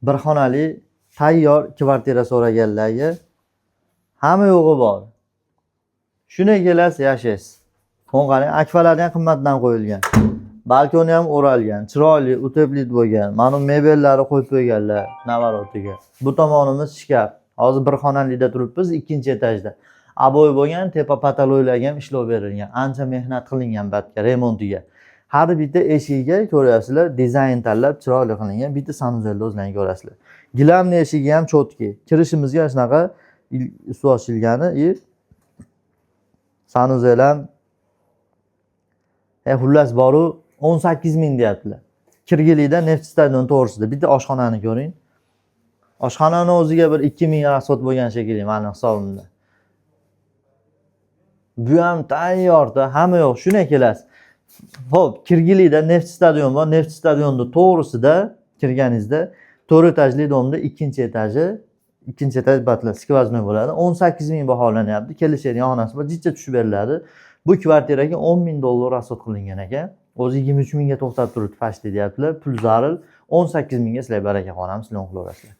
Bir xonali tayyor kvartira so'raganlarga hamma yo'g'i bor. Shuna kelasiz, yashaysiz. Qarang, akfalarni ham qimmatdan qo'yilgan. Balkoni ham o'ralgan, chiroyli, uteplit bo'lgan. Mana mebellari qo'yib qo'yganlar navorotiga. Bu tomonimiz shkaf. Hozir bir xonalida turibmiz, ikkinchi etajda. Aboy bo'lgan, tepa pataloylarga ham ishlov berilgan. Ancha mehnat qilingan batga, remontiga. Har bitta eshigiga ko'ryapsizlar, dizayn tanlab chiroyli qilingan. Bitta sanuzelni o'zlaringiz ko'rasizlar. Gilamni eshigi ham cho'tki. Kirishimizga shunaqa usti ochilgani, sanuzel ham xullas boru 18 ming deyaptilar. Kirgilida Neft stadion to'g'risida bitta oshxonani ko'ring. Oshxonani o'ziga bir 2 ming rasxod bo'lgan shekilli meni hisobimda. Bu ham tayyorda, hamma yo'q, shuna kelasiz. Xo'p, Kirgilida Neft stadion bor. Neft stadionni to'g'risida kirganingizda 4 etajli domda ikkinchi etaj batla skvoznoy bo'ladi. 18 ming baholanyapti. Kelishadigan xonasi bor, jicha tushib beriladi. Bu kvartiraga 10 ming dollar rasxod qilingan ekan. O'zi 23 mingga to'xtab turibdi, pashti deyaptilar. Pul zaril 18 mingga sizlar baraka qonamiz, sizlar qilaverasizlar.